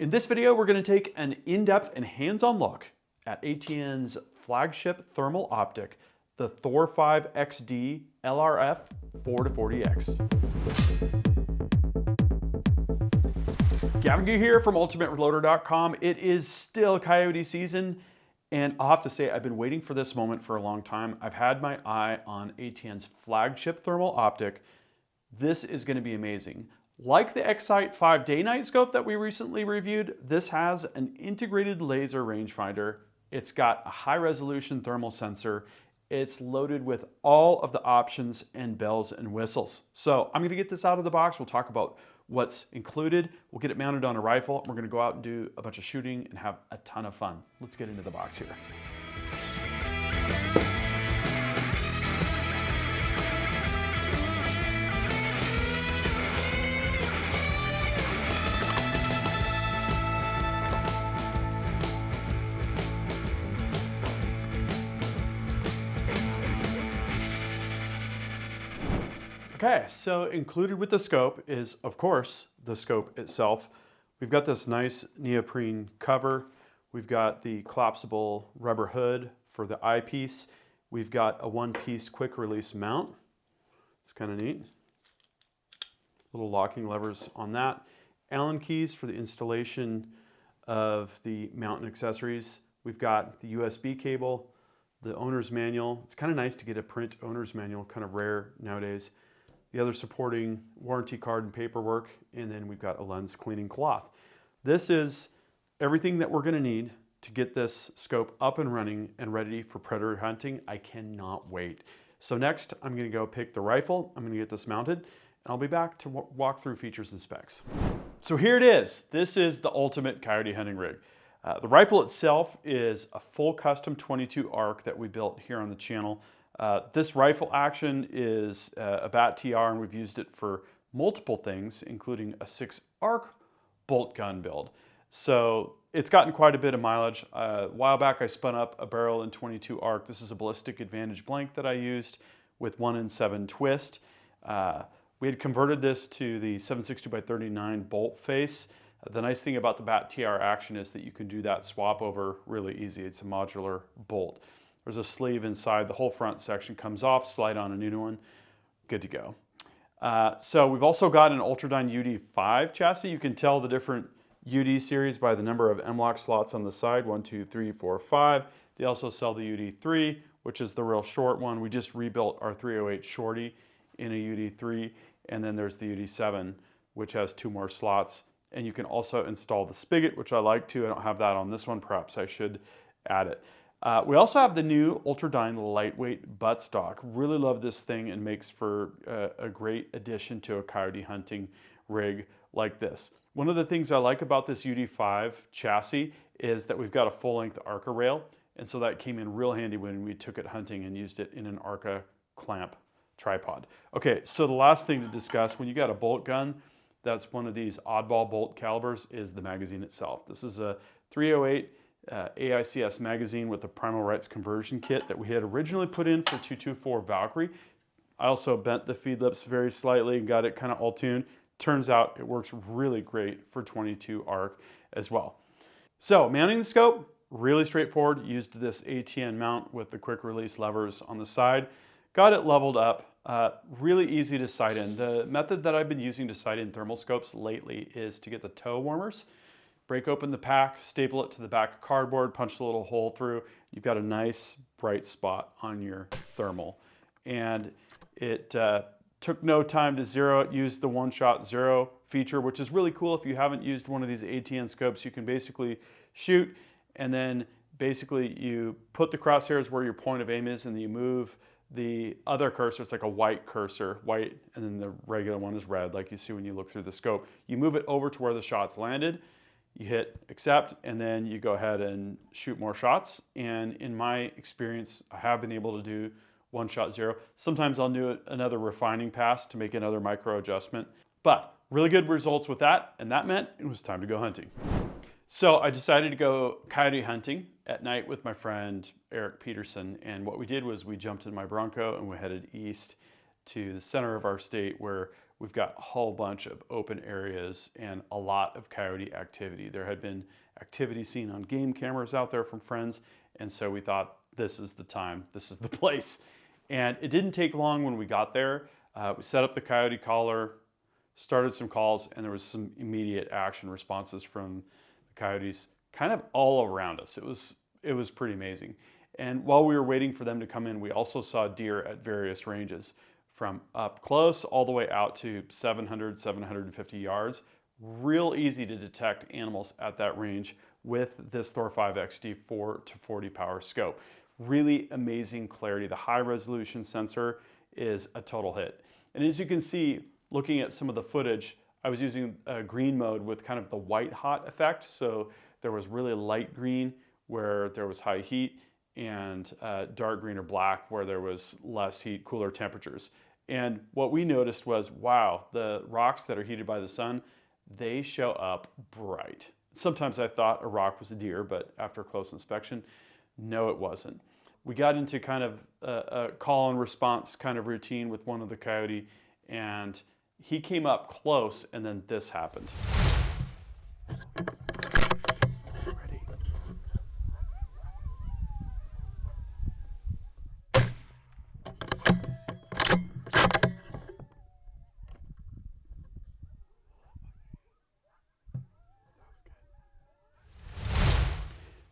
In this video, we're going to take an in-depth and hands-on look at ATN's flagship thermal optic, the ThOR 5XD LRF 4-40X. Gavin Gu here from UltimateReloader.com. It is still coyote season, and I'll have to say I've been waiting for this moment for a long time. I've had my eye on ATN's flagship thermal optic. This is going to be amazing. Like the X-Sight 5 day-night scope that we recently reviewed, this has an integrated laser rangefinder. It's got a high-resolution thermal sensor. It's loaded with all of the options and bells and whistles. So I'm going to get this out of the box. We'll talk about what's included. We'll get it mounted on a rifle. We're going to go out and do a bunch of shooting and have a ton of fun. Let's get into the box here. Okay, so included with the scope is, of course, the scope itself. We've got this nice neoprene cover. We've got the collapsible rubber hood for the eyepiece. We've got a one-piece quick release mount. It's kind of neat. Little locking levers on that. Allen keys for the installation of the mount and accessories. We've got the USB cable, the owner's manual. It's kind of nice to get a print owner's manual, kind of rare nowadays. The other supporting warranty card and paperwork, and then we've got a lens cleaning cloth. This is everything that we're going to need to get this scope up and running and ready for predator hunting. I cannot wait. So next, I'm going to go pick the rifle. I'm going to get this mounted, and I'll be back to walk through features and specs. So here it is. This is the ultimate coyote hunting rig. The rifle itself is a full custom 22 ARC that we built here on the channel. This rifle action is a BAT TR, and we've used it for multiple things, including a 6 ARC bolt gun build. So it's gotten quite a bit of mileage. A while back I spun up a barrel in 22 ARC. This is a ballistic advantage blank that I used with 1-in-7 twist. We had converted this to the 7.62x39 bolt face. The nice thing about the BAT TR action is that you can do that swap over really easy. It's a modular bolt. There's a sleeve inside. The whole front section comes off, slide on a new one, good to go. So we've also got an Ultradyne UD5 chassis. You can tell the different UD series by the number of M-LOK slots on the side, 1, 2, 3, 4, 5. They also sell the UD3, which is the real short one. We just rebuilt our 308 Shorty in a UD3, and then there's the UD7, which has 2 more slots. And you can also install the spigot, which I like to. I don't have that on this one. Perhaps I should add it. We also have the new Ultradyne lightweight buttstock. Really love this thing and makes for a great addition to a coyote hunting rig like this. One of the things I like about this UD5 chassis is that we've got a full-length ARCA rail, and so that came in real handy when we took it hunting and used it in an ARCA clamp tripod. Okay, so the last thing to discuss, when you got a bolt gun that's one of these oddball bolt calibers, is the magazine itself. This is a 308 AICS magazine with the primal rights conversion kit that we had originally put in for 224 Valkyrie. I also bent the feed lips very slightly and got it kind of all tuned. Turns out it works really great for 22 ARC as well. So mounting the scope, really straightforward. Used this ATN mount with the quick release levers on the side. Got it leveled up. Really easy to sight in. The method that I've been using to sight in thermal scopes lately is to get the toe warmers. Break open the pack, staple it to the back of cardboard, punch the little hole through. You've got a nice bright spot on your thermal. And it took no time to zero it. Used the one-shot zero feature, which is really cool. If you haven't used one of these ATN scopes, you can basically shoot, and then basically you put the crosshairs where your point of aim is, and then you move the other cursor. It's like a white cursor, white, and then the regular one is red, like you see when you look through the scope. You move it over to where the shot's landed. You hit accept, and then you go ahead and shoot more shots. And in my experience, I have been able to do one-shot zero. Sometimes I'll do another refining pass to make another micro adjustment. But really good results with that, and that meant it was time to go hunting. So I decided to go coyote hunting at night with my friend Eric Peterson, and what we did was we jumped in my Bronco and we headed east to the center of our state where we've got a whole bunch of open areas and a lot of coyote activity. There had been activity seen on game cameras out there from friends, and so we thought, this is the time, this is the place. And it didn't take long when we got there. We set up the coyote collar, started some calls, and there was some immediate action responses from the coyotes kind of all around us. It was pretty amazing. And while we were waiting for them to come in, we also saw deer at various ranges, from up close all the way out to 700, 750 yards. Real easy to detect animals at that range with this ThOR 5XD 4-40 power scope. Really amazing clarity. The high resolution sensor is a total hit. And as you can see, looking at some of the footage, I was using green mode with kind of the white hot effect. So there was really light green where there was high heat, and dark green or black where there was less heat, cooler temperatures. And what we noticed was, wow, the rocks that are heated by the sun, they show up bright. Sometimes I thought a rock was a deer, but after close inspection, no, it wasn't. We got into kind of a call and response kind of routine with one of the coyote, and he came up close, and then this happened. Ready.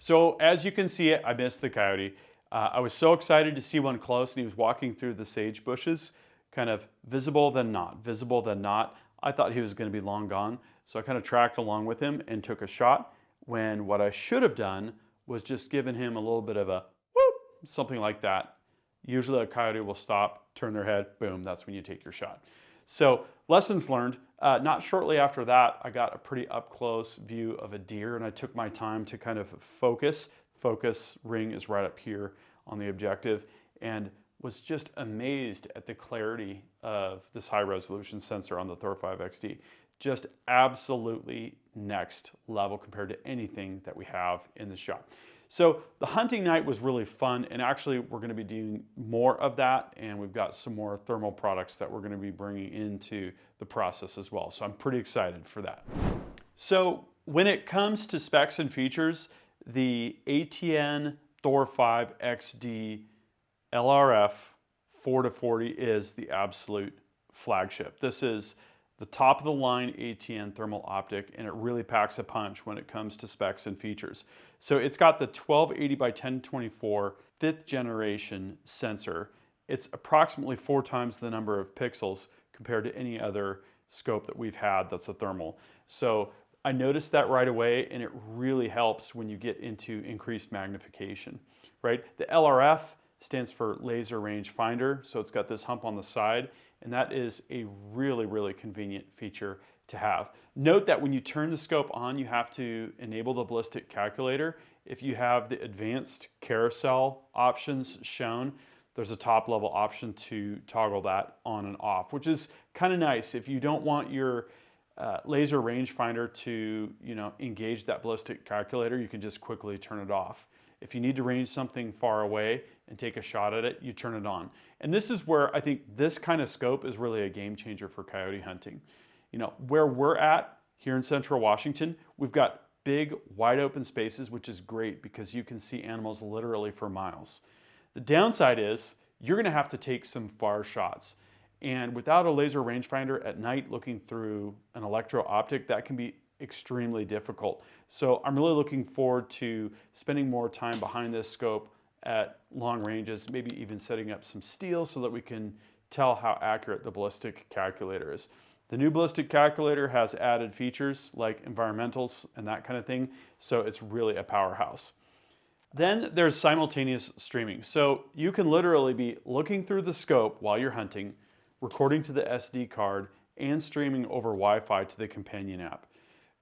So as you can see, I missed the coyote. I was so excited to see one close, and he was walking through the sage bushes, kind of visible then not, visible then not. I thought he was going to be long gone, so I kind of tracked along with him and took a shot, when what I should have done was just given him a little bit of a whoop, something like that. Usually a coyote will stop, turn their head, boom, that's when you take your shot. So lessons learned. Not shortly after that, I got a pretty up close view of a deer, and I took my time to kind of focus. Focus ring is right up here on the objective, and was just amazed at the clarity of this high resolution sensor on the ThOR 5XD. Just absolutely next level compared to anything that we have in the shop. So the hunting night was really fun, and actually we're going to be doing more of that, and we've got some more thermal products that we're going to be bringing into the process as well. So I'm pretty excited for that. So when it comes to specs and features, the ATN ThOR 5XD LRF 4-40 is the absolute flagship. This is the top of the line ATN thermal optic, and it really packs a punch when it comes to specs and features. So it's got the 1280 by 1024 5th generation sensor. It's approximately 4 times the number of pixels compared to any other scope that we've had that's a thermal. So I noticed that right away, and it really helps when you get into increased magnification, right? The LRF stands for laser range finder, so it's got this hump on the side, and that is a really, really convenient feature to have. Note that when you turn the scope on, you have to enable the ballistic calculator. If you have the advanced carousel options shown, there's a top level option to toggle that on and off, which is kind of nice. If you don't want your laser rangefinder to engage that ballistic calculator, you can just quickly turn it off. If you need to range something far away and take a shot at it, you turn it on. And this is where I think this kind of scope is really a game changer for coyote hunting. Where we're at here in Central Washington, we've got big, wide open spaces, which is great because you can see animals literally for miles. The downside is you're going to have to take some far shots. And without a laser rangefinder at night looking through an electro-optic, that can be extremely difficult. So I'm really looking forward to spending more time behind this scope at long ranges, maybe even setting up some steel so that we can tell how accurate the ballistic calculator is. The new ballistic calculator has added features like environmentals and that kind of thing, so it's really a powerhouse. Then there's simultaneous streaming. So you can literally be looking through the scope while you're hunting, recording to the SD card, and streaming over Wi-Fi to the companion app.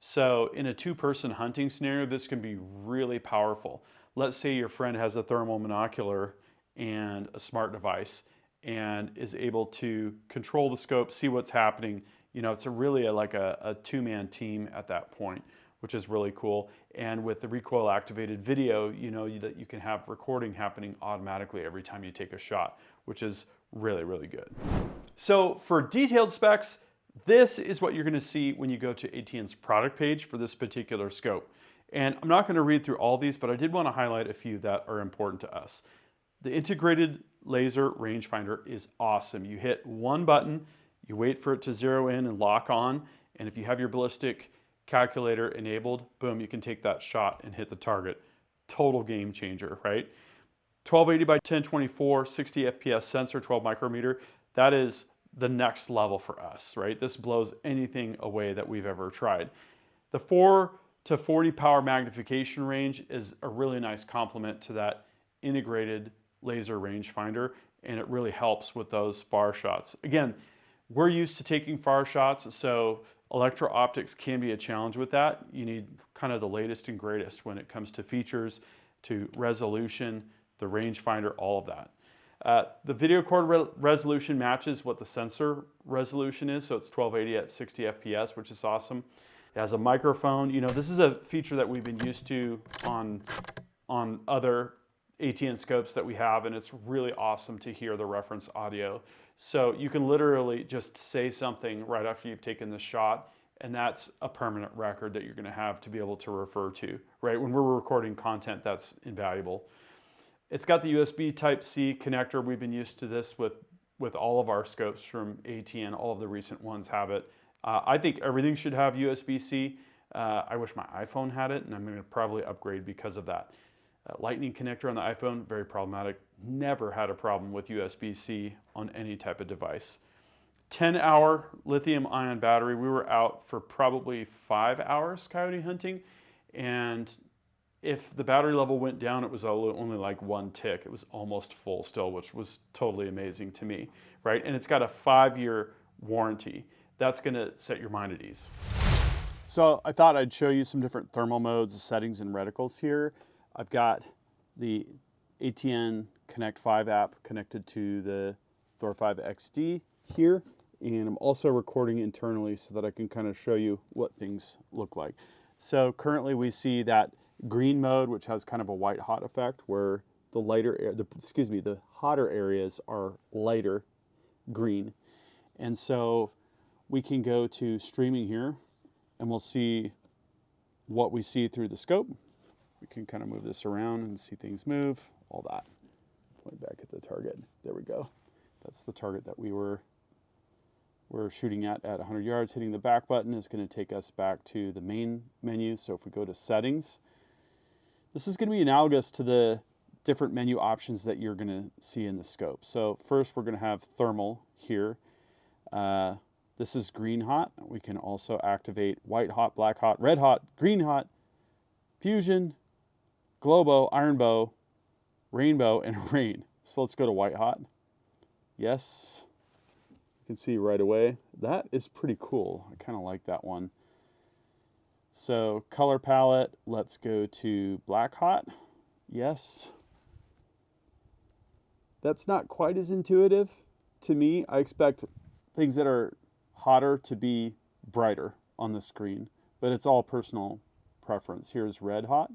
So in a 2-person hunting scenario, this can be really powerful. Let's say your friend has a thermal monocular and a smart device and is able to control the scope, see what's happening. It's really like a 2-man team at that point, which is really cool. And with the recoil activated video, that you can have recording happening automatically every time you take a shot, which is really, really good. So for detailed specs, This is what you're going to see when you go to ATN's product page for this particular scope. And I'm not going to read through all these, but I did want to highlight a few that are important to us. The integrated laser rangefinder is awesome. You hit one button, you wait for it to zero in and lock on, and if you have your ballistic calculator enabled, boom, you can take that shot and hit the target. Total game changer, right? 1280 by 1024, 60 FPS sensor, 12 micrometer. That is the next level for us, right? This blows anything away that we've ever tried. The 4 to 40 power magnification range is a really nice complement to that integrated laser rangefinder, and it really helps with those far shots. Again, we're used to taking far shots, so electro-optics can be a challenge with that. You need kind of the latest and greatest when it comes to features, to resolution, the rangefinder, all of that. The video cord resolution matches what the sensor resolution is, so it's 1280 at 60 FPS, which is awesome. It has a microphone. You know, this is a feature that we've been used to on other ATN scopes that we have, and it's really awesome to hear the reference audio. So you can literally just say something right after you've taken the shot, and that's a permanent record that you're going to have to be able to refer to, right? When we're recording content, that's invaluable. It's got the USB Type-C connector. We've been used to this with all of our scopes from ATN. All of the recent ones have it. I think everything should have USB-C. I wish my iPhone had it, and I'm going to probably upgrade because of that. Lightning connector on the iPhone, very problematic. Never had a problem with USB-C on any type of device. 10-hour lithium-ion battery. We were out for probably 5 hours coyote hunting, and if the battery level went down, it was only like one tick. It was almost full still, which was totally amazing to me, right? And it's got a 5-year warranty. That's gonna set your mind at ease. So I thought I'd show you some different thermal modes, settings, and reticles here. I've got the ATN Connect 5 app connected to the ThOR 5 XD here, and I'm also recording internally so that I can kind of show you what things look like. So currently we see that green mode, which has kind of a white hot effect, where the hotter areas are lighter green. And so we can go to streaming here, and we'll see what we see through the scope. We can kind of move this around and see things move, all that. Point back at the target. There we go. That's the target that we're shooting at 100 yards. Hitting the back button is going to take us back to the main menu. So if we go to settings, this is going to be analogous to the different menu options that you're going to see in the scope. So first we're going to have thermal here. This is green hot. We can also activate white hot, black hot, red hot, green hot, fusion, glow bow, iron bow, rainbow, and rain. So let's go to white hot. Yes. You can see right away. That is pretty cool. I kind of like that one. So color palette, let's go to black hot. Yes. That's not quite as intuitive to me. I expect things that are hotter to be brighter on the screen, but it's all personal preference. Here's red hot.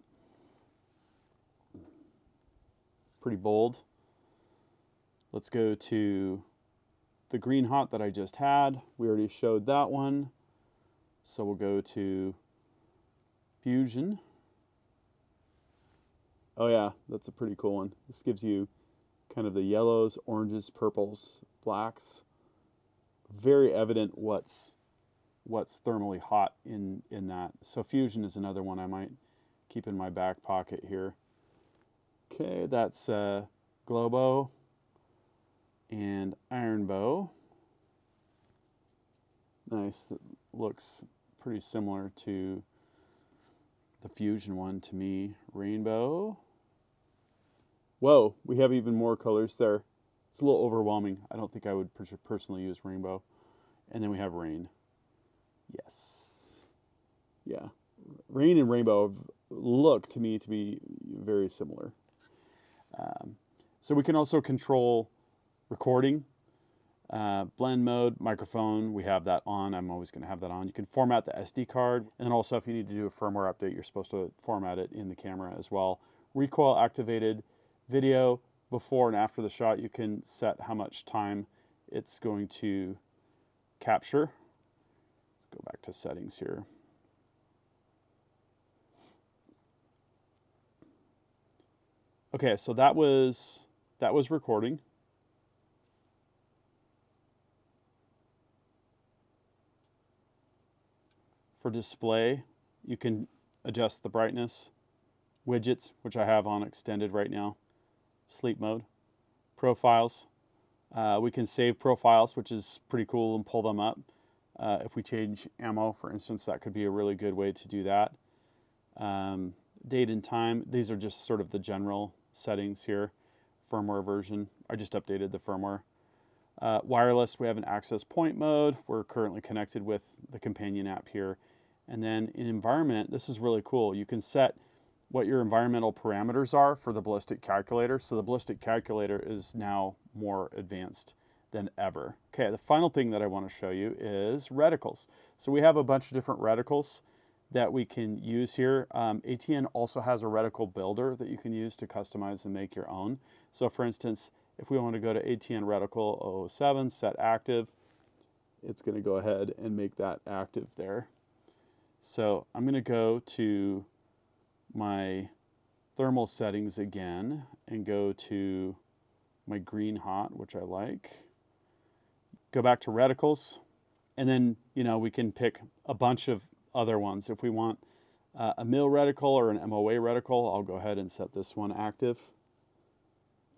Pretty bold. Let's go to the green hot that I just had. We already showed that one. So we'll go to fusion. Oh yeah, that's a pretty cool one. This gives you kind of the yellows, oranges, purples, blacks. Very evident what's thermally hot in that. So fusion is another one I might keep in my back pocket here. Okay, that's glow bow and iron bow. Nice. That looks pretty similar to the fusion one to me. Rainbow. Whoa, we have even more colors there. It's a little overwhelming. I don't think I would personally use rainbow. And then we have rain. Yes. Yeah. Rain and rainbow look to me to be very similar. So we can also control recording, blend mode, microphone. We have that on. I'm always going to have that on. You can format the SD card. And then also if you need to do a firmware update, you're supposed to format it in the camera as well. Recoil activated video. Before and after the shot, you can set how much time it's going to capture. Go back to settings here. Okay, so that was recording. For display, you can adjust the brightness, widgets, which I have on extended right now, sleep mode, profiles. We can save profiles, which is pretty cool, and pull them up. If we change ammo, for instance, that could be a really good way to do that. Date and time, these are just sort of the general settings here. Firmware version, I just updated the firmware. Wireless, we have an access point mode. We're currently connected with the companion app here. And then in environment, this is really cool. You can set what your environmental parameters are for the ballistic calculator. So the ballistic calculator is now more advanced than ever. Okay, the final thing that I want to show you is reticles. So we have a bunch of different reticles that we can use here. ATN also has a reticle builder that you can use to customize and make your own. So for instance, if we want to go to ATN reticle 007, set active, it's going to go ahead and make that active there. So I'm going to go to my thermal settings again and go to my green hot, which I like. Go back to reticles, and then we can pick a bunch of other ones. If we want a mil reticle or an MOA reticle, I'll go ahead and set this one active.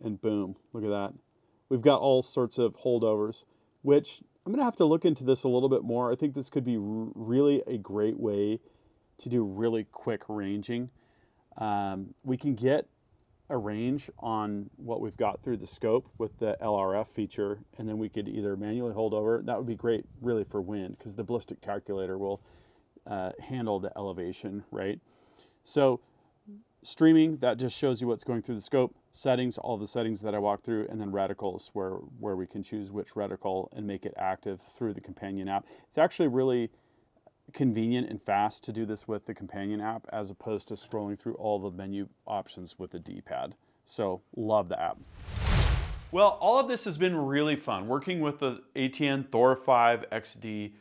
And boom, look at that. We've got all sorts of holdovers, which I'm going to have to look into this a little bit more. I think this could be really a great way to do really quick ranging. We can get a range on what we've got through the scope with the LRF feature, and then we could either manually hold over. That would be great really for wind, because the ballistic calculator will handle the elevation, right? So streaming, that just shows you what's going through the scope. Settings, all the settings that I walked through, and then reticles, where we can choose which reticle and make it active through the companion app. It's actually really convenient and fast to do this with the companion app, as opposed to scrolling through all the menu options with the D-pad. So love the app. Well, all of this has been really fun. Working with the ATN ThOR 5 XD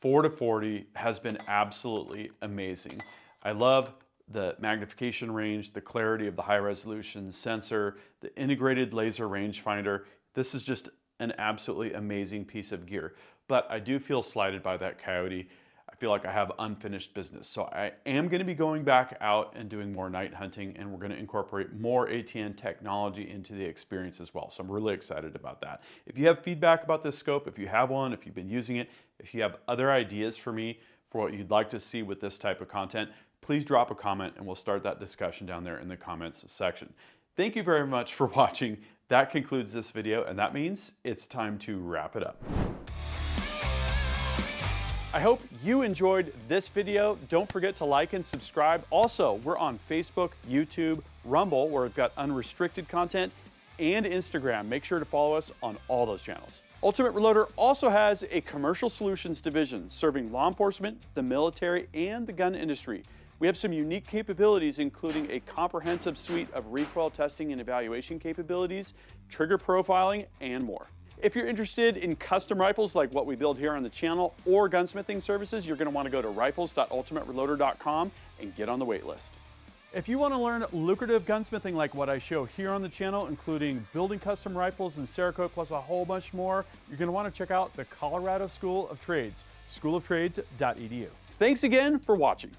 4-40 has been absolutely amazing. I love the magnification range, the clarity of the high resolution sensor, the integrated laser rangefinder. This is just an absolutely amazing piece of gear. But I do feel slighted by that coyote. I feel like I have unfinished business. So I am going to be going back out and doing more night hunting, and we're going to incorporate more ATN technology into the experience as well. So I'm really excited about that. If you have feedback about this scope, if you have one, if you've been using it, if you have other ideas for me for what you'd like to see with this type of content, please drop a comment and we'll start that discussion down there in the comments section. Thank you very much for watching. That concludes this video, and that means it's time to wrap it up. I hope you enjoyed this video. Don't forget to like and subscribe. Also, we're on Facebook, YouTube, Rumble, where we've got unrestricted content, and Instagram. Make sure to follow us on all those channels. Ultimate Reloader also has a commercial solutions division serving law enforcement, the military, and the gun industry. We have some unique capabilities, including a comprehensive suite of recoil testing and evaluation capabilities, trigger profiling, and more. If you're interested in custom rifles like what we build here on the channel, or gunsmithing services, you're going to want to go to rifles.ultimatereloader.com and get on the wait list. If you want to learn lucrative gunsmithing like what I show here on the channel, including building custom rifles and Cerakote plus a whole bunch more, you're going to want to check out the Colorado School of Trades, schooloftrades.edu. Thanks again for watching.